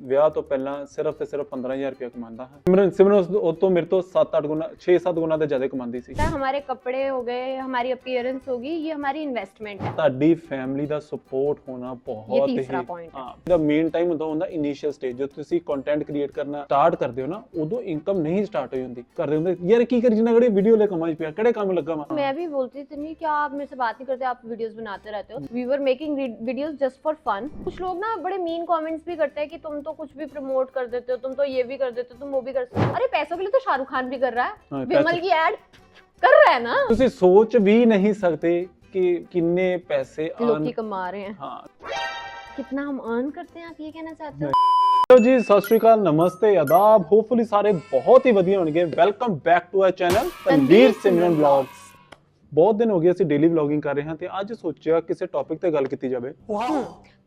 ਵਿਆਹ ਤੋਂ ਪਹਿਲਾਂ ਸਿਰਫ ਤੇ ਸਿਰਫ 15000 ਰੁਪਏ ਕਮਾਉਂਦਾ ਹਾਂ। ਸਿਮਰਨ ਉਹ ਤੋਂ ਮੇਰੇ ਤੋਂ 7-8 ਗੁਣਾ 6-7 ਗੁਣਾ ਤੇ ਜ਼ਿਆਦਾ ਕਮਾਉਂਦੀ ਸੀ। हमारे कपड़े हो गए, हमारी अपीयरेंस होगी, ये हमारी इन्वेस्टमेंट है। ਤੁਹਾਡੀ ਫੈਮਿਲੀ ਦਾ ਸਪੋਰਟ ਹੋਣਾ ਬਹੁਤ ये तीसरा point है। ਹਾਂ ਇਹਦਾ ਮੇਨ ਟਾਈਮ ਹੁੰਦਾ ਇਨੀਸ਼ੀਅਲ ਸਟੇਜ ਜਦੋਂ ਤੁਸੀਂ ਕੰਟੈਂਟ ਕ੍ਰੀਏਟ ਕਰਨਾ ਸਟਾਰਟ ਕਰਦੇ ਹੋ ਨਾ, ਉਦੋਂ ਇਨਕਮ ਨਹੀਂ ਸਟਾਰਟ ਹੋਈ ਹੁੰਦੀ। ਕਰਦੇ ਹੁੰਦੇ ਯਾਰ ਕੀ ਕਰੀ ਜਿੰਨਾ ਕਿਹੜੇ ਵੀਡੀਓ ਲੈ ਕਮਾਈ ਪਿਆ, ਕਿਹੜੇ ਕੰਮ ਲੱਗਾ ਵਾ। मैं भी बोलती थी नहीं क्या आप मेरे से बात नहीं करते, आप वीडियोस बनाते रहते हो। We were making videos just for fun. कुछ लोग ना बड़े मीन कमेंट्स भी करते हैं कि तुम तो कुछ भी प्रमोट कर देते हो, तुम तो ये भी कर देते हो, तुम वो भी कर सकते हो। अरे पैसों के लिए तो शाहरुख खान भी कर रहा है, विमल की एड कर रहा है ना। ਤੁਸੀਂ ਸੋਚ ਵੀ ਨਹੀਂ ਸਕਦੇ कि किन्ने पैसे लोग की कमा रहे हैं। हाँ कितना हम अर्न करते हैं, आप ये कहना चाहते हो? हेलो जी, सत श्री अकाल, नमस्ते, आदाब। होपफुली सारे बहुत ही ਵਧੀਆ ਹੋਣਗੇ। Welcome back to our channel Tanveer Simran vlogs. ਬਹੁਤ ਦਿਨ ਹੋ ਗਏ ਅਸੀਂ ਡੇਲੀ ਵਲੌਗਿੰਗ ਕਰ ਰਹੇ ਹਾਂ ਤੇ ਅੱਜ ਸੋਚਿਆ ਕਿਸੇ ਟੌਪਿਕ ਤੇ ਗੱਲ ਕੀਤੀ ਜਾਵੇ।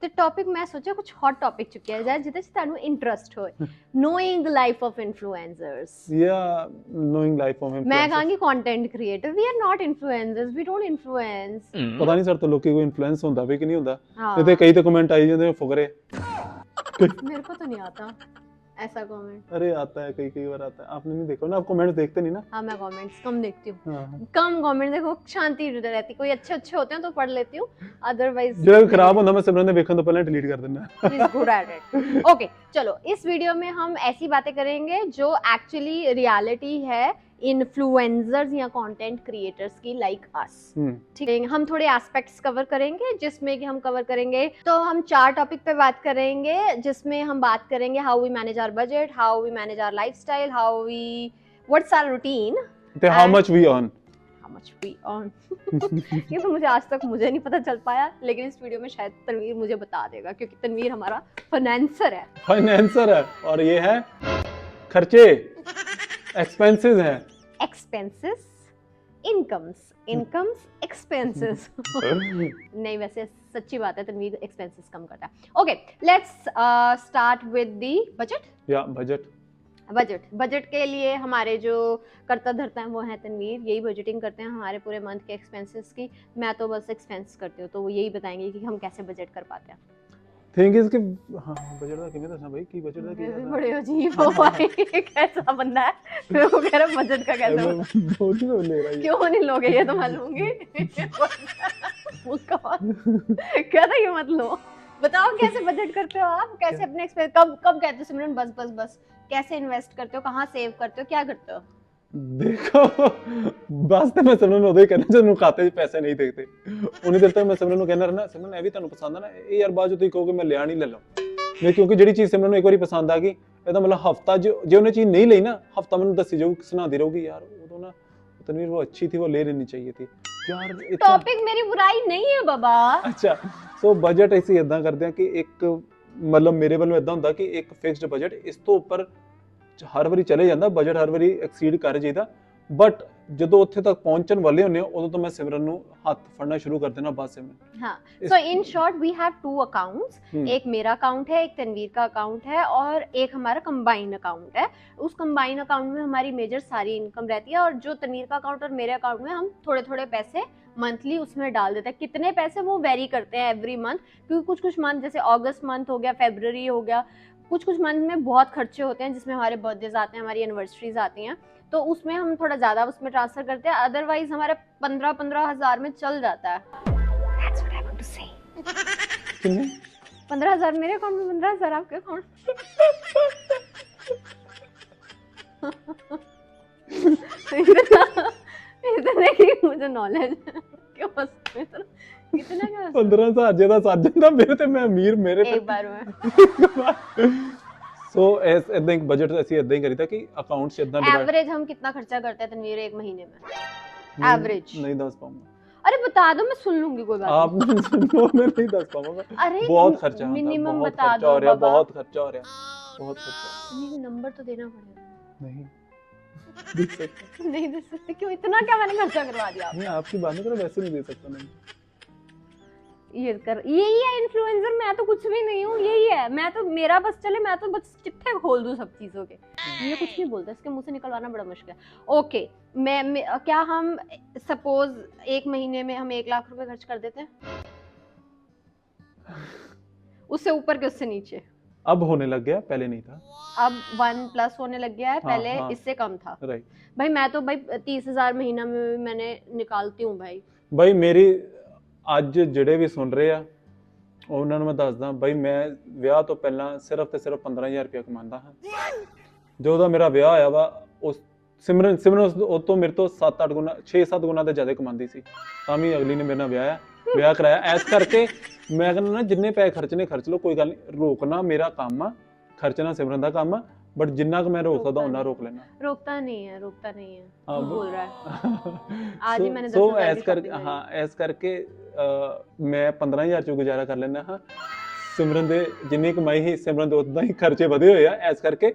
ਤੇ ਟੌਪਿਕ ਮੈਂ ਸੋਚਿਆ ਕੁਝ ਹੌਟ ਟੌਪਿਕ ਚੁੱਕਿਆ ਜਾਏ ਜਿਹਦੇ ਵਿੱਚ ਤੁਹਾਨੂੰ ਇੰਟਰਸਟ ਹੋਏ। Knowing the life of influencers या नोइंग लाइफ ऑफ ਮੈਂ ਕਹਾਂਗੀ content creator. We are not influencers, we don't influence. ਪਤਾ ਨਹੀਂ ਸਰ ਤੋਂ ਲੋਕੀ ਕੋਈ ਇਨਫਲੂਐਂਸ ਹੁੰਦਾ ਵੀ ਕਿ ਨਹੀਂ ਹੁੰਦਾ। हाँ। ਤੇ ਕਈ ਤੇ ਕਮੈਂਟ ਆਈ ਜਾਂਦੇ ਨੇ ਫੁਕਰੇ। मेरे को तो नहीं आता ऐसा कमेंट। अरे आता है, कई बार आता है। आपने नहीं देखा ना, आप कमेंट्स देखते नहीं ना। हाँ मैं कमेंट्स कम देखती हूँ। हाँ। कम कमेंट देखो, शांति रहती। कोई अच्छे अच्छे होते हैं तो पढ़ लेती हूँ, अदरवाइज जो खराब होता मैं सिमरन ने देखने तो पहले डिलीट कर देना। He's good at it. Okay, चलो इस वीडियो में हम ऐसी बातें करेंगे जो एक्चुअली रियलिटी है इन्फ्लुएंसर्स या कंटेंट क्रिएटर्स की, लाइक अस। ठीक है, हम थोड़े एस्पेक्ट्स कवर करेंगे जिसमें कि हम कवर करेंगे, तो हम 4 टॉपिक पे बात करेंगे जिसमें हम बात करेंगे how we manage our budget, how we manage our lifestyle, how we what's our routine, ते how much we earn। how much we earn। ये तो मुझे आज तक नहीं पता चल पाया, लेकिन इस वीडियो में शायद तनवीर मुझे बता देगा क्योंकि तनवीर हमारा फाइनेंसर है। फाइनेंसर है और ये है खर्चे, एक्सपेंसेस है। Expenses, incomes expenses. नहीं वैसे सच्ची बात है, तनवीर एक्सपेंसेस कम करता है। Okay, let's start with the budget. या बजट के लिए हमारे जो करता धरता है वो है तनवीर। यही बजटिंग करते हैं हमारे पूरे मंथ के एक्सपेंसेस की। मैं तो बस एक्सपेंस करती हूँ, तो वो यही बताएंगे कि हम कैसे बजट कर पाते हैं। थिंग इज कि हां बजट का किਵੇਂ ਦੱਸਣਾ भाई की बजट का ये भी बड़े अजीब हो भाई, कैसा बंदा है। मैं वो कह रहा बजट का कैसा बोल क्यों ले रहा है। क्यों नहीं लोगे, ये तो मैं लूंगी। क्या था, ये मत लो। बताओ कैसे बजट करते हो आप, कैसे अपने एक्सपेंस कब कहते हो सिमरन बस कैसे इन्वेस्ट करते हो, कहाँ सेव करते हो, क्या करते हो? देखो बस ਤੇ ਮੈਂ ਸਿਮਰਨ ਨੂੰ ਉਦੋਂ ਹੀ ਕਹਿੰਦਾ ਜਦੋਂ ਖਾਤੇ 'ਚ ਪੈਸੇ ਨਹੀਂ ਦੇਖਦੇ। ਉਨੀ ਦੇਰ ਤੱਕ ਮੈਂ ਸਿਮਰਨ ਨੂੰ ਕਹਿੰਦਾ ਰਹਿਣਾ, ਸਿਮਰਨ ਇਹ ਵੀ ਤੁਹਾਨੂੰ ਪਸੰਦ ਆ ਨਾ, ਇਹ ਯਾਰ ਬਾਅਦ 'ਚ ਤੁਸੀਂ ਕਹੋਗੇ ਮੈਂ ਲਿਆ ਨਹੀਂ, ਲੈ ਲਓ। ਨਹੀਂ ਕਿਉਂਕਿ ਜਿਹੜੀ ਚੀਜ਼ ਸਿਮਰਨ ਨੂੰ ਇੱਕ ਵਾਰੀ ਪਸੰਦ ਆ ਗਈ, ਇਹਦਾ ਮਤਲਬ ਹਫਤਾ ਜੇ ਉਹਨੇ ਚੀਜ਼ ਨਹੀਂ ਲਈ ਨਾ, ਹਫਤਾ ਮੈਨੂੰ ਦੱਸੀ ਜਾਊ, ਸੁਣਾਦੀ ਰਹੂਗੀ ਯਾਰ ਉਦੋਂ ਨਾ तनवीर वो अच्छी थी, वो ले लेनी चाहिए थी यार। टॉपिक मेरी बुराई नहीं है बाबा। अच्छा सो बजट ਅਸੀਂ ਇਦਾਂ ਕਰਦੇ ਆ ਕਿ ਇੱਕ ਮਤਲਬ ਮੇਰੇ ਵੱਲੋਂ ਇਦਾਂ ਹੁੰਦਾ ਕਿ ਇੱਕ ਫਿਕਸਡ ਬਜਟ, ਇਸ ਤੋਂ ਉੱਪਰ ਹਰ ਵਾਰੀ ਚਲੇ ਜਾਂਦਾ ਬਜਟ, ਹਰ ਵਾਰੀ ਐਕਸੀਡ ਕਰ ਜਾਈਦਾ। ਬਟ ਜਦੋਂ ਉੱਥੇ ਤੱਕ ਪਹੁੰਚਣ ਵਾਲੇ ਹੁੰਦੇ ਉਦੋਂ ਤਾਂ ਮੈਂ ਸਿਮਰਨ ਨੂੰ ਹੱਥ ਫੜਨਾ ਸ਼ੁਰੂ ਕਰ ਦੇਣਾ ਬਸ ਸਿਮਰਨ। हाँ, so in short we have 2 accounts। एक मेरा अकाउंट है, एक तनवीर का अकाउंट है, और एक हमारा कंबाइन अकाउंट है। उस कंबाइन अकाउंट में हमारी मेजर सारी इनकम रहती है, और जो तनवीर का अकाउंट और मेरे अकाउंट में हम थोड़े थोड़े पैसे मंथली उसमें डाल देते हैं। कितने पैसे वो वेरी करते हैं एवरी मंथ, क्योंकि कुछ मंथ जैसे अगस्त मंथ हो गया, फरवरी हो गया, कुछ मंथ में बहुत खर्चे होते हैं जिसमें हमारे बर्थडेज आते हैं, हमारी एनिवर्सरीज आती हैं, तो उसमें हम थोड़ा ज़्यादा उसमें ट्रांसफ़र करते हैं। अदरवाइज हमारे 15 हज़ार में चल जाता है। That's what I want to say। 15 हज़ार मेरे अकाउंट में, 15 हज़ार आपके अकाउंट इतने की मुझे नॉलेज क्यों कितना क्या 15,000 ਜਿਹਦਾ ਸੱਜ ਜਾਂਦਾ ਮੇਰੇ ਤੇ ਮੈਂ ਅਮੀਰ ਮੇਰੇ एक बार में। ਸੋ ਇਦਾਂ ਇੱਕ ਬਜਟ ਅਸੀਂ ਇਦਾਂ ਹੀ ਕਰੀਦਾ ਕਿ ਅਕਾਊਂਟ 'ਚ ਇਦਾਂ एवरेज हम कितना खर्चा करते हैं तनवीर एक महीने में एवरेज? नहीं दस पाऊंगा। अरे बता दो, मैं सुन लूंगी, कोई बात आप सुनो, मैं नहीं दस पाऊंगा। अरे बहुत खर्चा मिनिमम बहुत बता खर्चा दो हो रहा है, बाबा। बहुत खर्चा हो रहा है, बहुत खर्चा। नहीं नंबर तो देना पड़ेगा। नहीं दे सकता। नहीं दे सकते, क्यों? इतना क्या मैंने खर्चा करवा दिया? नहीं आपकी बात नहीं करो, वैसे नहीं दे सकता मैं। ये कर, यही है इन्फ्लुएंसर। मैं तो कुछ भी नहीं हूँ, यही है। मैं तो मेरा बस चले, मैं तो बस चिट्ठे खोल दूँ सब चीज़ों के। ये कुछ नहीं बोलता, इसके मुंह से निकलवाना बड़ा मुश्किल है। ओके, मैं क्या हम सपोज एक महीने में हम 1 लाख रुपए खर्च कर देते हैं, उससे ऊपर के उससे नीचे? अब होने लग गया, पहले नहीं था। अब 1+ होने लग गया है, हाँ, पहले हाँ। इससे कम था राइट भाई। मैं तो भाई 30,000 महीना में भी मैंने निकालती हूँ भाई। ਬਾਈ ਮੇਰੀ ਅੱਜ ਜਿਹੜੇ ਵੀ ਸੁਣ ਰਹੇ ਆ ਉਹਨਾਂ ਨੂੰ ਮੈਂ ਦੱਸਦਾ ਬਾਈ, ਮੈਂ ਵਿਆਹ ਤੋਂ ਪਹਿਲਾਂ ਸਿਰਫ ਤੇ ਸਿਰਫ 15000 ਰੁਪਏ ਕਮਾਉਂਦਾ ਹਾਂ। ਜਦੋਂ ਦਾ ਮੇਰਾ ਵਿਆਹ ਹੋਇਆ ਵਾ ਉਸ ਸਿਮਰਨ ਉਹ ਤੋਂ ਮੇਰੇ ਤੋਂ 7-8 ਗੁਣਾ 6-7 ਗੁਣਾ ਤੇ ਜ਼ਿਆਦਾ ਕਮਾਉਂਦੀ ਸੀ, ਤਾਂ ਵੀ ਅਗਲੀ ਨੇ ਮੇਰੇ ਨਾਲ ਵਿਆਹ ਕਰਾਇਆ। ਐਸ ਕਰਕੇ ਮੈਂ ਕਹਿੰਦਾ ਨਾ, ਜਿੰਨੇ ਪੈਸੇ ਖਰਚਣੇ ਖਰਚ ਲਓ, ਕੋਈ ਗੱਲ ਨਹੀਂ, ਰੋਕਣਾ ਮੇਰਾ ਕੰਮ ਆ, ਖਰਚਣਾ ਸਿਮਰਨ ਦਾ ਕੰਮ ਆ, बट जिन्ना को मैं रोक सकता उन्ना रोक लेना। रोकता नहीं है हाँ, बोल रहा है आज ही मैंने 10,000 की ऐस कर shopping करी। हाँ ऐस करके मैं 15,000 चों गुजारा कर लेना। हाँ सिमरन दे जिन्नी कमाई ही सिमरन दे उतना ही खर्चे ਵਧੇ ਹੋਏ ਆ। ऐस करके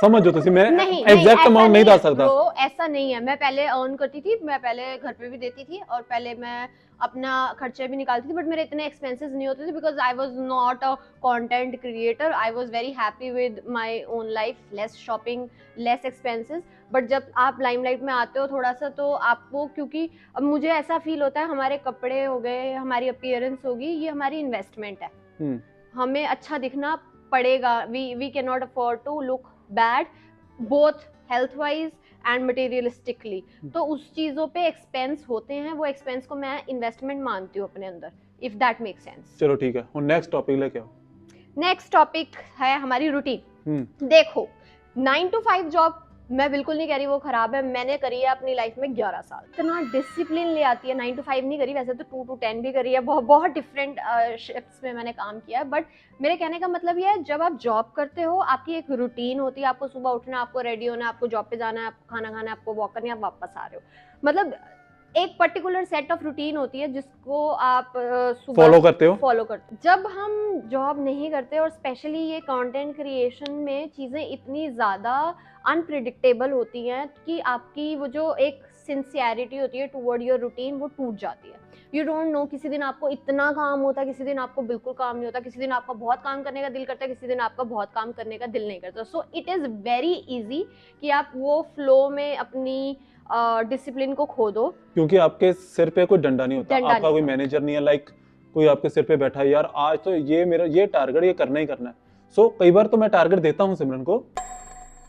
समझो तुसी, मैं एग्जैक्ट अमाउंट नहीं दस सकता। ऐसा नहीं है, मैं पहले अर्न करती थी, मैं पहले घर पे भी देती थी और पहले मैं अपना खर्चे भी निकालती थी, बट मेरे इतने एक्सपेंसेस नहीं होते थे because I was not a content creator. I was very happy with my own life, less shopping, less expenses. But जब आप लाइमलाइट में आते हो थोड़ा सा, तो आपको, क्योंकि अब मुझे ऐसा फील होता है हमारे कपड़े हो गए, हमारी अपीयरेंस होगी, ये हमारी इन्वेस्टमेंट है। हमें अच्छा दिखना पड़ेगा। We can not afford to look bad both health wise and materialistically. तो उस चीज़ों पे एक्सपेंस होते हैं, वो एक्सपेंस को मैं इन्वेस्टमेंट मानती हूँ अपने अंदर, इफ दैट मेक सेंस। चलो ठीक है, हुन नेक्स्ट टॉपिक लेके आओ। नेक्स्ट टॉपिक है हमारी रूटीन। देखो 9 to 5 जॉब मैं बिल्कुल नहीं कह रही वो खराब है, मैंने करी है अपनी लाइफ में 11 साल। इतना डिसिप्लिन ले आती है। 9 to 5 नहीं करी, वैसे तो 2 to 10 भी करी है, बहुत डिफरेंट शिफ्ट्स में मैंने काम किया है। बट मेरे कहने का मतलब ये है, जब आप जॉब करते हो आपकी एक रूटीन होती है, आपको सुबह उठना, आपको रेडी होना, आपको जॉब पे जाना है, आपको खाना खाना है, आपको वॉक करनी है, आप वापस आ रहे हो। मतलब एक पर्टिकुलर सेट ऑफ रूटीन होती है जिसको आप सुबह फॉलो करते हो। जब हम जॉब नहीं करते, और स्पेशली ये कंटेंट क्रिएशन में चीज़ें इतनी ज़्यादा अनप्रिडिक्टेबल होती हैं कि आपकी वो जो एक सिंसियरिटी होती है टुवर्ड योर रूटीन, वो टूट जाती है। यू डोंट नो, किसी दिन आपको इतना काम होता है, किसी दिन आपको बिल्कुल काम नहीं होता, किसी दिन आपका बहुत काम करने का दिल करता है, किसी दिन आपका बहुत काम करने का दिल नहीं करता। So it is very easy कि आप वो फ्लो में अपनी डिसिप्लिन को खो दो, क्योंकि आपके सिर पे कोई डंडा नहीं होता, आपका कोई मैनेजर नहीं है, लाइक कोई आपके सिर पे बैठा है, यार आज तो ये मेरा ये टारगेट, ये करना ही करना है। सो कई बार तो मैं टारगेट देता हूँ सिमरन को।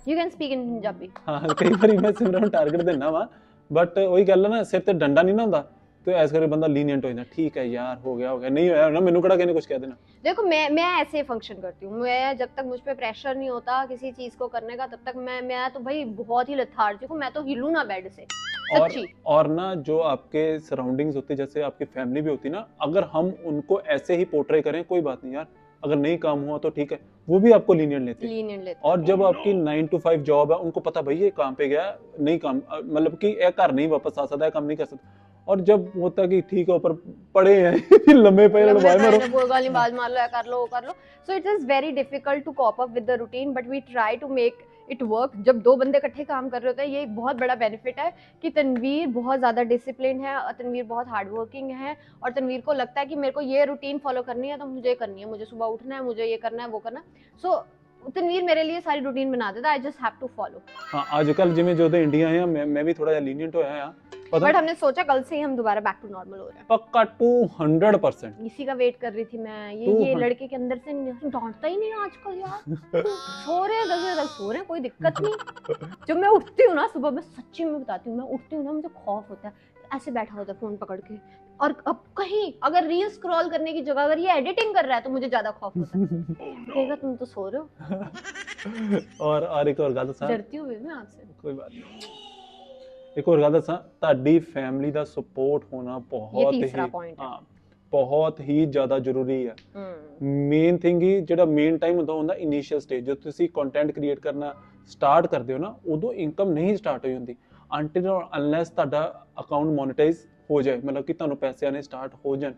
You can speak in Punjabi. हाँ कई बार मैं सिमरन को टारगेट देना वा, बट वही गल है ना, सिर ते डंडा नहीं ना होता, तो ऐस करके बंदा लीनियंट हो जाता, ठीक है यार हो गया, नहीं होया ना, मैनू कड़ा किसी ने कुछ कह देना। देखो मैं ऐसे फंक्शन करती हूँ। मैं जब तक मुझ पे प्रेशर नहीं होता किसी चीज को करने का, तब तक मैं तो भाई बहुत ही लथार्जिक हूँ, मैं तो हिलूँ ना बेड से। और ना जो आपके सराउंडिंग्स होते, जैसे आपकी फैमिली भी होती ना, अगर हम उनको ऐसे ही पोर्ट्रे करें, कोई बात नहीं यार, अगर नहीं काम हुआ तो ठीक है, वो भी आपको लीनियंट लेते हैं। और जब आपकी 9 to 5 जॉब है, उनको पता भाई ये काम पे गया, नहीं काम, मतलब कि एक घर नहीं वापस आ सकता है, काम नहीं कर सकता। और जब होता है कि ठीक है ऊपर पड़े हैं लंबे पे बाल मार लो, कर लो। So it is very difficult to cope up with the routine, but we try to make it work. जब दो बंदे इकट्ठे काम कर रहे होते हैं, ये एक बहुत बड़ा बेनिफिट है कि तनवीर बहुत ज़्यादा डिसिप्लिन है और तनवीर बहुत हार्ड वर्किंग है, और तनवीर को लगता है कि मेरे को ये रूटीन फॉलो करनी है तो मुझे करनी है, मुझे सुबह उठना है, मुझे ये करना है, वो करना है। सो तनवीर मेरे लिए सारी रूटीन बना देता, I just have to follow. हाँ आजकल जिमें जो इंडिया है, मैं भी थोड़ा लीनियंट होया है, बट हमने सोचा कल से ही हम दोबारा बैक टू नॉर्मल हो रहे हैं, पक्का 200%। इसी का वेट कर रही थी मैं। ये लड़के के अंदर से डांटता ही नहीं आजकल यार। सो रहे 10 बजे तक सो रहे हैं, कोई दिक्कत नहीं। जब मैं उठती हूँ ना सुबह, मैं सच्ची में बताती हूँ, मैं उठती हूँ ना, मुझे खौफ होता है, ऐसे बैठा होता है फोन पकड़ के, और अब कहीं अगर रील स्क्रॉल करने की जगह अगर ये एडिटिंग कर रहा है तो मुझे ज्यादा खौफ होता है। कहेगा तुम तो सो रहे हो। और एक और गल दसां, डरती हूँ मैं आपसे। कोई बात नहीं। एक और गल दसां, ਤੁਹਾਡੀ फैमिली ਦਾ सपोर्ट होना बहुत ही, हाँ बहुत ही ਜ਼ਿਆਦਾ ਜ਼ਰੂਰੀ ਹੈ। ਮੇਨ ਥਿੰਗ ਹੀ ਜਿਹੜਾ ਮੇਨ ਟਾਈਮ ਹੁੰਦਾ ਇਨੀਸ਼ੀਅਲ ਸਟੇਜ, ਜਦੋਂ ਤੁਸੀਂ ਕੰਟੈਂਟ ਕ੍ਰੀਏਟ ਕਰਨਾ ਸਟਾਰਟ ਕਰਦੇ ਹੋ ਨਾ, ਉਦੋਂ ਇਨਕਮ ਨਹੀਂ ਸਟਾਰਟ ਹੋਈ ਹੁੰਦੀ ਅੰਟਿਲ ਔਰ ਅਨਲੈਸ ਤੁਹਾਡਾ ਅਕਾਊਂਟ ਮੋਨੇਟਾਈਜ਼ ਹੋ ਜਾਏ, ਮਤਲਬ ਕਿ ਤੁਹਾਨੂੰ ਪੈਸੇ ਆਣੇ ਸਟਾਰਟ ਹੋ ਜਾਣ,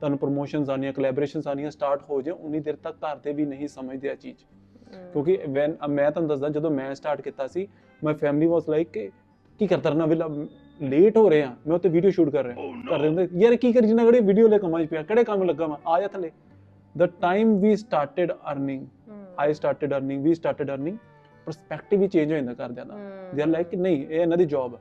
ਤੁਹਾਨੂੰ ਪ੍ਰੋਮੋਸ਼ਨਸ ਆਉਣੀਆਂ, ਕੋਲੈਬੋਰੇਸ਼ਨਸ ਆਉਣੀਆਂ ਸਟਾਰਟ ਹੋ ਜਾਣ, ਉਨੀ ਦੇਰ ਤੱਕ ਘਰ ਦੇ ਵੀ ਨਹੀਂ ਸਮਝਦੇ ਆ ਚੀਜ਼। ਕਿਉਂਕਿ ਮੈਂ ਤੁਹਾਨੂੰ ਦੱਸਦਾ, ਜਦੋਂ ਮੈਂ ਸਟਾਰਟ ਕੀਤਾ ਸੀ, ਮਾਈ ਫੈਮਿਲੀ ਵਾਸ ਲਾਈਕ ਕਿ ਕੀ ਕਰਦਾ ਰਹਿਣਾ ਵੇਲਾ, ਲੇਟ ਹੋ ਰਹੇ ਆ, ਮੈਂ ਉੱਤੇ ਵੀਡੀਓ ਸ਼ੂਟ ਕਰ ਰਹੇ ਹੁੰਦੇ, ਯਾਰ ਕੀ ਕਰੀ ਜਿੰਨਾ ਕਿਹੜੇ ਵੀਡੀਓ ਲੈ ਕਮਾਈ ਪਿਆ, ਕਿਹੜੇ ਕੰਮ ਲੱਗਾ ਮੈਂ, ਆ ਜਾ ਥੱਲੇ। The time we started earning, I started earning, we started earning, perspective ਹੀ ਚੇਂਜ ਹੋ ਜਾਂਦਾ ਘਰਦਿਆਂ ਦਾ। ਦੇ ਆਰ ਲਾਈਕ ਕਿ ਨਹੀਂ ਇਹ ਇਹਨਾਂ ਦੀ ਜੌਬ ਹੈ,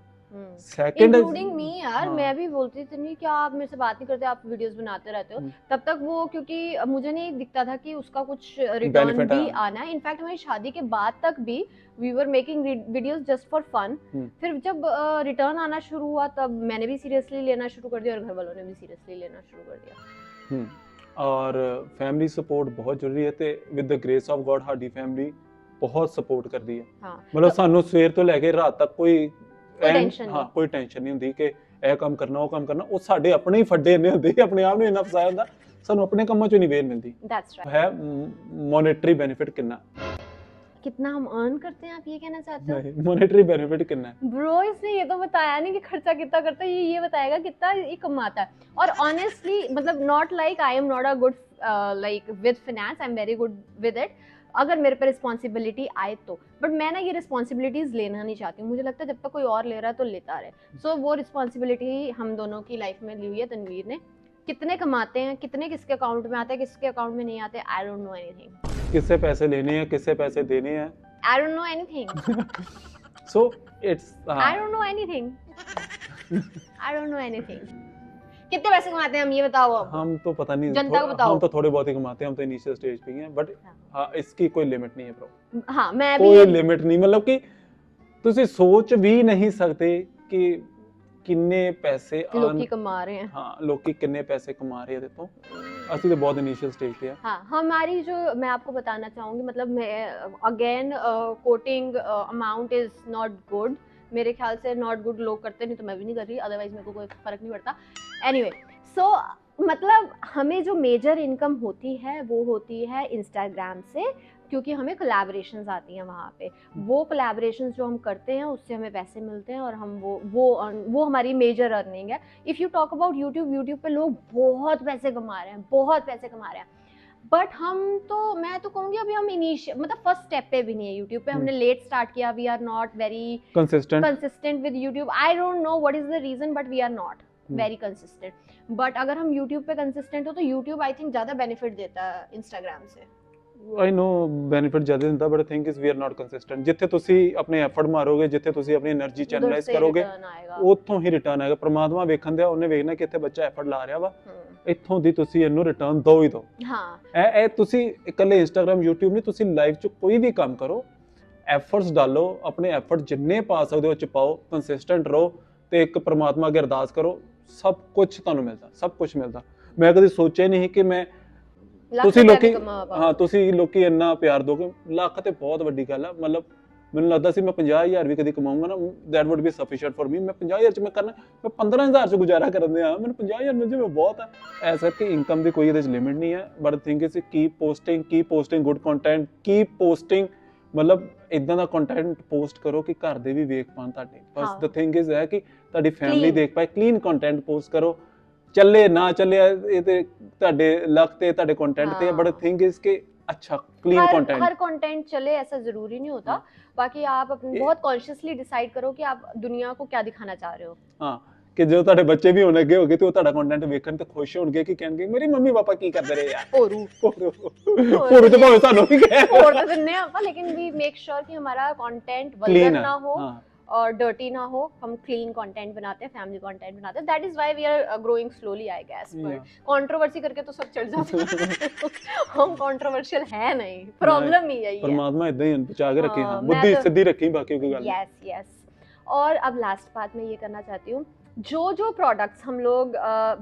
सेकंड इंक्लूडिंग मी यार, हाँ। मैं भी बोलती थी नहीं कि आप मेरे से बात नहीं करते, आप वीडियोस बनाते रहते हो। तब तक वो, क्योंकि मुझे नहीं दिखता था कि उसका कुछ रिटर्न Benefit भी हाँ। आना है। इनफैक्ट हमारी शादी के बाद तक भी we were making videos just for fun. फिर जब रिटर्न आना शुरू हुआ तब मैंने भी सीरियसली लेना शुरू कर दिया और घर वालों ने भी सीरियसली लेना शुरू कर दिया। और फैमिली सपोर्ट बहुत ਜ਼ਰੂਰੀ ਹੈ ਤੇ with the grace of god ਸਾਡੀ ਫੈਮਿਲੀ ਬਹੁਤ ਸਪੋਰਟ ਕਰਦੀ ਹੈ। ਹਾਂ ਮਤਲਬ ਸਾਨੂੰ ਸਵੇਰ ਤੋਂ ਲੈ ਕੇ ਰਾਤ ਤੱਕ ਕੋਈ ਟੈਨਸ਼ਨ ਹਾਂ ਕੋਈ ਟੈਨਸ਼ਨ ਨਹੀਂ ਹੁੰਦੀ ਕਿ ਇਹ ਕੰਮ ਕਰਨਾ ਉਹ ਕੰਮ ਕਰਨਾ। ਉਹ ਸਾਡੇ ਆਪਣੇ ਹੀ ਫੱਡੇ ਇੰਨੇ ਹੁੰਦੇ ਆਪਣੇ ਆਪ ਨੂੰ ਇੰਨਾ ਫਸਾਇਆ ਹੁੰਦਾ, ਸਾਨੂੰ ਆਪਣੇ ਕੰਮਾਂ ਚੋਂ ਨਹੀਂ ਵੇਲ ਮਿਲਦੀ दैट्स राइट। ਹੈ। ਮੋਨੇਟਰੀ ਬੈਨੀਫਿਟ ਕਿੰਨਾ कितना हम अर्न करते हैं, आप ये कहना चाहते हो? नहीं, मॉनेटरी बेनिफिट कितना है ब्रो इसने ये तो बताया नहीं कि खर्चा कितना करता है, ये बताएगा कितना ये कमाता है। और ऑनेस्टली मतलब not like I am not a good like with finance, I am very good with it अगर मेरे पे रिस्पॉन्सिबिलिटी आए तो। बट मैं ना ये रिस्पॉन्सिबिलिटीज लेना नहीं चाहती हूँ, मुझे लगता है जब तक कोई और ले रहा है तो लेता रहे। सो वो रिस्पॉन्सिबिलिटी हम दोनों की लाइफ में ली हुई है तनवीर ने। कितने कमाते हैं, कितने किसके अकाउंट में आते हैं, किसके अकाउंट में नहीं आते, आई डोंट नो एनीथिंग। किससे पैसे लेने हैं किससे पैसे देने हैं, I don't know anything. so it's I don't know anything. I don't know anything. कितने पैसे कमाते हैं हम, ये बताओ अब। हम तो पता नहीं, जनता को बताओ। हम तो थोड़े बहुत ही कमाते हैं, हम तो इनिशियल स्टेज पे ही हैं। बट हाँ इसकी कोई लिमिट नहीं है ब्रो। हाँ मैं भी कोई ਲਿਮਿਟ ਨਹੀਂ, ਮਤਲਬ ਕਿ ਤੁਸੀਂ ਸੋਚ ਵੀ ਨਹੀਂ ਸਕਦੇ ਕਿ ਕਿੰਨੇ ਪੈਸੇ लोग कमा रहे हैं। हाँ ਲੋਕੀ ਕਿੰਨੇ ਪੈਸੇ ਕਮਾ ਰਹੇ ਆ ਦੇਖੋ। ਅਸੀਂ तो बहुत इनिशियल स्टेज पे है। हाँ हमारी जो मैं आपको बताना चाहूँगी, मतलब मैं again coating amount is not good, मेरे ख्याल से नॉट गुड लोग करते, नहीं तो मैं भी नहीं कर रही, अदरवाइज मेरे को कोई फर्क नहीं पड़ता। एनीवे सो मतलब हमें जो मेजर इनकम होती है वो होती है इंस्टाग्राम से, क्योंकि हमें कोलैबोरेशंस आती हैं वहाँ पे। वो कोलैबोरेशंस जो हम करते हैं उससे हमें पैसे मिलते हैं और हम वो हमारी मेजर अर्निंग है। If you talk about YouTube पे लोग बहुत पैसे कमा रहे हैं, बहुत पैसे कमा रहे हैं। बट हम तो, मैं तो कहूँगी अभी हम इनिशियल मतलब फर्स्ट स्टेप पे भी नहीं है यूट्यूब पे। हमने लेट स्टार्ट किया, we are not very consistent with YouTube. I don't know what is the reason but we are not very consistent. But अगर हम यूट्यूब पे कंसिस्टेंट हो तो यूट्यूब आई थिंक ज़्यादा बेनिफिट देता है इंस्टाग्राम से। I know benefit ਜ਼ਿਆਦਾ ਦਿੰਦਾ, but the thing is we are not consistent। ਜਿੱਥੇ ਤੁਸੀਂ ਆਪਣੇ ਐਫਰਟ ਮਾਰੋਗੇ, ਜਿੱਥੇ ਤੁਸੀਂ ਆਪਣੀ એનર્ਜੀ ਚੈਨਲਾਈਜ਼ ਕਰੋਗੇ, ਉੱਥੋਂ ਹੀ ਰਿਟਰਨ ਆਏਗਾ। ਪ੍ਰਮਾਤਮਾ ਵੇਖਣ ਦਿਆ, ਉਹਨੇ ਵੇਖਣਾ ਕਿ ਇੱਥੇ ਬੱਚਾ ਐਫਰਟ ਲਾ ਰਿਹਾ ਵਾ, ਇੱਥੋਂ ਦੀ ਤੁਸੀਂ ਇਹਨੂੰ ਰਿਟਰਨ ਦਿਓ ਹੀ ਦਿਓ। ਹਾਂ ਇਹ ਤੁਸੀਂ ਇਕੱਲੇ ਇੰਸਟਾਗ੍ਰam YouTube ਨਹੀਂ, ਤੁਸੀਂ ਲਾਈਫ 'ਚ ਕੋਈ ਵੀ ਕੰਮ ਕਰੋ, ਐਫਰਟਸ ਡਾਲੋ, ਆਪਣੇ ਐਫਰਟ ਜਿੰਨੇ ਪਾ ਸਕਦੇ ਹੋ ਚ ਪਾਓ, ਕੰਸਿਸਟੈਂਟ ਰਹੋ ਤੇ ਇੱਕ ਪ੍ਰਮਾਤਮਾ ਅੱਗੇ ਅਰਦਾਸ ਕਰੋ, ਸਭ ਕੁਝ ਤੁਹਾਨੂੰ ਮਿਲਦਾ, ਸਭ ਕੁਝ ਮਿਲਦਾ। ਮੈਂ ਕਦੇ ਸੋਚਿਆ ਨਹੀਂ ਕਿ ਮੈਂ ਤੁਸੀਂ ਲੋਕੀ ਹਾਂ ਤੁਸੀਂ ਲੋਕੀ ਇੰਨਾ ਪਿਆਰ ਦੋਗੇ, ਲੱਖ ਤੇ ਬਹੁਤ ਵੱਡੀ ਗੱਲ ਆ। ਮਤਲਬ ਮੈਨੂੰ ਲੱਗਦਾ ਸੀ ਮੈਂ 50,000 ਵੀ ਕਦੀ ਕਮਾਊਂਗਾ ਨਾ, that wood B sufficient for me. ਮੈਂ 50,000 ਚ ਮੈਂ ਕਰਨਾ, ਮੈਂ 15,000 ਚ ਗੁਜ਼ਾਰਾ ਕਰਨ ਦਿਆਂ, ਮੈਨੂੰ 50,000 ਮਿਲ ਜਾਵੇ ਬਹੁਤ ਹੈ। ਐਸਾ ਕਿ ਇਨਕਮ ਦੀ ਕੋਈ ਇਹਦੇ ਚ ਲਿਮਿਟ ਨਹੀਂ ਹੈ। But think is keep posting good content, keep posting, ਮਤਲਬ ਇਦਾਂ ਦਾ ਕੰਟੈਂਟ ਪੋਸਟ ਕਰੋ ਕਿ ਘਰ ਦੇ ਵੀ ਵੇਖ ਪਾਣ ਤੁਹਾਡੇ। ਬਸ ਦ ਥਿੰਗ ਇਜ਼ ਹੈ ਕਿ ਤੁਹਾਡੀ ਫੈਮਿਲੀ ਦੇਖ ਪਾਏ। ਕਲੀਨ ਕੰਟੈਂਟ ਪੋਸਟ ਕਰੋ, ਚੱਲੇ ਨਾ ਚੱਲੇ ਇਹ ਤੇ ਤੁਹਾਡੇ ਲੱਕ ਤੇ ਤੁਹਾਡੇ ਕੰਟੈਂਟ ਤੇ। ਬਟ ਥਿੰਗ इज कि अच्छा क्लीन कंटेंट, हर कंटेंट चले ऐसा जरूरी नहीं होता। बाकी आप अपने बहुत कॉन्शियसली डिसाइड करो कि आप दुनिया को क्या दिखाना चाह रहे हो। हाँ ਕਿ ਜਦੋਂ ਤੁਹਾਡੇ ਬੱਚੇ ਵੀ ਹੋਣ ਲੱਗੇ ਹੋਗੇ ਤੇ ਉਹ ਤੁਹਾਡਾ ਕੰਟੈਂਟ ਵੇਖਣ ਤੇ ਖੁਸ਼ ਹੋਣਗੇ ਕਿ ਕਹਿਣਗੇ ਮੇਰੀ ਮੰਮੀ ਪਾਪਾ ਕੀ ਕਰਦੇ ਰਹੇ ਯਾਰ। ਹੋਰੂ ਤੇ ਭਾਵੇਂ ਸਾਨੂੰ ਵੀ ਕਹੇ ਹੋਰ ਤਾਂ ਦਿੰਨੇ ਆਪਾਂ, लेकिन we make sure कि हमारा कंटेंट वल्गर ना हो और डर्टी ना हो। हम क्लीन कंटेंट बनाते हैं, फैमिली कंटेंट बनाते हैं। That is why we are growing slowly I guess. But controversy करके तो सब चढ़ जाते हैं। हम कंट्रोवर्शियल है नहीं, प्रॉब्लम ही यही है। परमात्मा इदां ही बचा के रखे। हां बुद्धि सीधी रखी, बाकी की गल। Yes yes. और अब लास्ट बात मैं ये करना चाहती हूँ, जो प्रोडक्ट्स हम लोग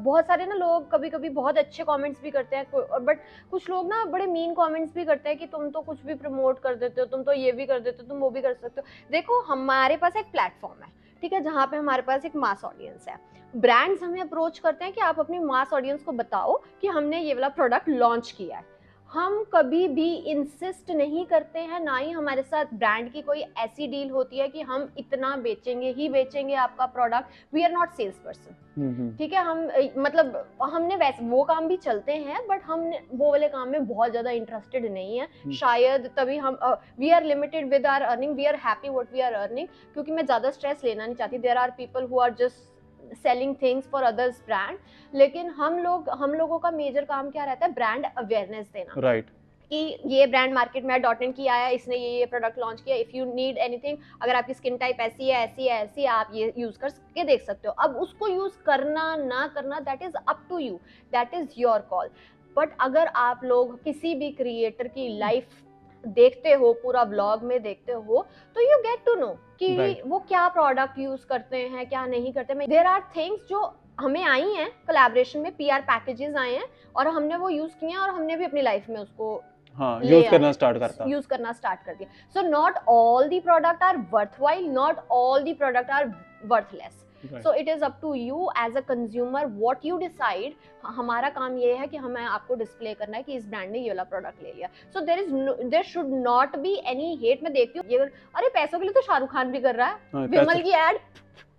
बहुत सारे ना लोग कभी कभी बहुत अच्छे कमेंट्स भी करते हैं, बट कुछ लोग ना बड़े मीन कमेंट्स भी करते हैं कि तुम तो कुछ भी प्रमोट कर देते हो, तुम तो ये भी कर देते हो, तुम वो भी कर सकते हो। देखो हमारे पास एक प्लेटफॉर्म है, ठीक है, जहाँ पे हमारे पास एक मास ऑडियंस है। ब्रांड्स हमें अप्रोच करते हैं कि आप अपनी मास ऑडियंस को बताओ कि हमने ये वाला प्रोडक्ट लॉन्च किया है। हम कभी भी इंसिस्ट नहीं करते हैं, ना ही हमारे साथ ब्रांड की कोई ऐसी डील होती है कि हम इतना बेचेंगे ही बेचेंगे आपका product. We are not sales person, ठीक है। हम मतलब हमने वैसे वो काम भी चलते हैं, बट हम वो वाले काम में बहुत ज़्यादा इंटरेस्टेड नहीं है। शायद तभी हम we are limited with our earning, we are happy what we are earning, क्योंकि मैं ज़्यादा स्ट्रेस लेना नहीं चाहती। There are people who are just selling things for others brand, लेकिन हम लोगों का मेजर काम क्या रहता है, ब्रांड अवेयरनेस देना। राइट। कि ये ब्रांड मार्केट में डॉट इन की आया, इसने ये प्रोडक्ट लॉन्च किया, इफ़ यू नीड एनीथिंग, अगर आपकी स्किन टाइप ऐसी है ऐसी है ऐसी है, आप ये यूज़ करके देख सकते हो। अब उसको यूज़ करना ना करना that is up to you, that is your call. But अगर आप लोग किसी भी क्रिएटर की लाइफ देखते हो, पूरा व्लॉग में देखते हो, तो यू गेट टू नो कि Right. वो क्या प्रोडक्ट यूज़ करते हैं, क्या नहीं करते। देयर आर थिंग्स जो हमें आई हैं कोलैबोरेशन में, पीआर पैकेजेस आए हैं और हमने वो यूज़ किए हैं और हमने भी अपनी लाइफ में उसको हाँ ले यूज आए, करना स्टार्ट करता। यूज करना स्टार्ट कर दिया। So not all the product are worthwhile, not all the product are worthless. Right. So it is up to you as a consumer what you decide. हमारा काम ये है कि हमें आपको डिस्प्ले करना है कि इस ब्रांड ने ये वाला प्रोडक्ट ले लिया। So there should not be any hate. मैं देखती हूँ ये, अरे पैसों के लिए तो शाहरुख खान भी कर रहा है, हाँ, विमल की एड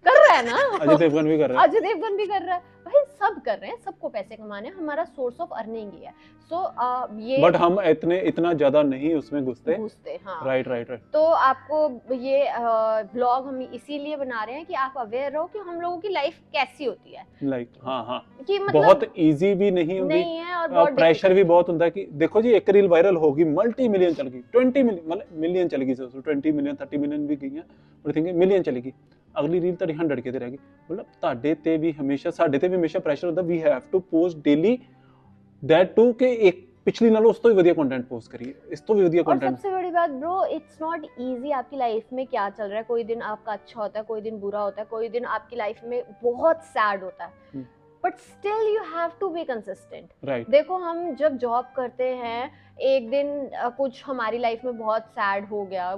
कर रहा है ना, अजय देवगन भी कर रहा है। अजय देवगन भी कर रहा है, भाई सब कर रहे हैं, सबको पैसे कमाने हैं, हमारा सोर्स ऑफ अर्निंग ही है। सो ये बट हम इतना ज्यादा नहीं उसमें घुसते। हाँ राइट राइट राइट। तो आपको ये ब्लॉग हम इसीलिए बना रहे हैं कि आप अवेयर रहो कि हम लोगों की लाइफ कैसी होती है, लाइक हाँ हाँ कि मतलब बहुत इजी भी नहीं होती, नहीं है और बहुत प्रेशर भी बहुत ਹੁੰਦਾ है कि देखो जी एक रील वायरल होगी, मल्टी मिलियन चल गई, 20 मिलियन मतलब मिलियन चल गई, 20 मिलियन 30 ਮਿਲੀਅਨ ਵੀ ਗਈਆਂ, ਪਰ थिंकिंग मिलियन चली गई, ਅਗਲੀ ਰੀਲ ਤੁਹਾਡੀ 100 ਕੇ ਤੇ ਰਹਿ ਗਈ। ਮਤਲਬ ਤੁਹਾਡੇ ਤੇ ਵੀ ਹਮੇਸ਼ਾ, ਸਾਡੇ ਤੇ ਵੀ ਹਮੇਸ਼ਾ ਪ੍ਰੈਸ਼ਰ ਹੁੰਦਾ, we have to post daily that too कि एक पिछली नालों उस तो भी ਵਧੀਆ कंटेंट पोस्ट करिए, इस तो भी ਵਧੀਆ और कंटेंट। सबसे बड़ी बात ब्रो, इट्स नॉट इजी। आपकी लाइफ में क्या चल रहा है, कोई दिन आपका अच्छा होता है, कोई दिन बुरा होता है, कोई दिन आपकी लाइफ में बहुत सैड होता है, but still you have to be consistent. Right. देखो हम जब जॉब करते हैं, एक दिन कुछ हमारी लाइफ में बहुत सैड हो गया,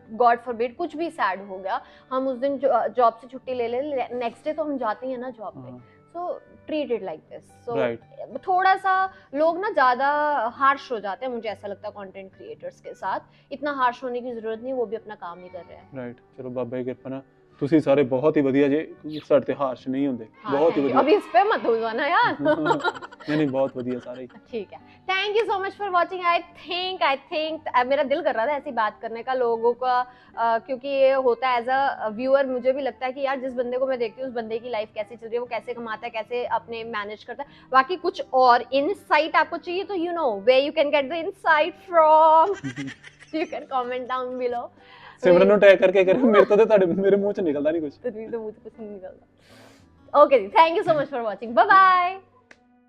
गॉड फॉरबिड कुछ भी सैड हो गया, हम उस दिन जॉब से छुट्टी ले ले, नेक्स्ट डे तो हम जाते हैं ना जॉब पे। So treat it like this. So थोड़ा सा लोग ना ज़्यादा हार्श हो जाते हैं, मुझे ऐसा लगता है कंटेंट क्रिएटर्स के साथ। इतना हार्श होने की ज़रूरत नहीं, वो भी अपना काम ही कर रहे हैं। राइट। चलो बाबा की कृपा ना ਤੁਸੀਂ ਸਾਰੇ ਬਹੁਤ ਹੀ ਵਧੀਆ ਜੇ, ਸਾਡੇ ਤੇ ਹਾਰਸ਼ ਨਹੀਂ ਹੁੰਦੇ, ਬਹੁਤ ਹੀ ਵਧੀਆ। अभी इस पे मत हो जाना यार। नहीं नहीं बहुत ਵਧੀਆ ਸਾਰੇ ही। ठीक है, thank you so much for watching. I think मेरा दिल कर रहा था ऐसी बात करने का लोगों का, क्योंकि ये होता है एज अ व्यूअर, मुझे भी लगता है कि यार जिस बंदे को मैं देखती हूँ उस बंदे की लाइफ कैसे चल रही है, वो कैसे कमाता है, कैसे अपने मैनेज करता है। बाकी कुछ और इनसाइट आपको चाहिए तो you know way you can get the insight from, you can comment down below. Simran ਨੂੰ टैग करके करे, मेरे तो ਤੁਹਾਡੇ ਮੇਰੇ ਮੂੰਹ ਚ ਨਿਕਲਦਾ ਨਹੀਂ ਕੁਝ। तो मुझे कुछ नहीं निकलता। ओके जी, thank you so much for watching, bye bye.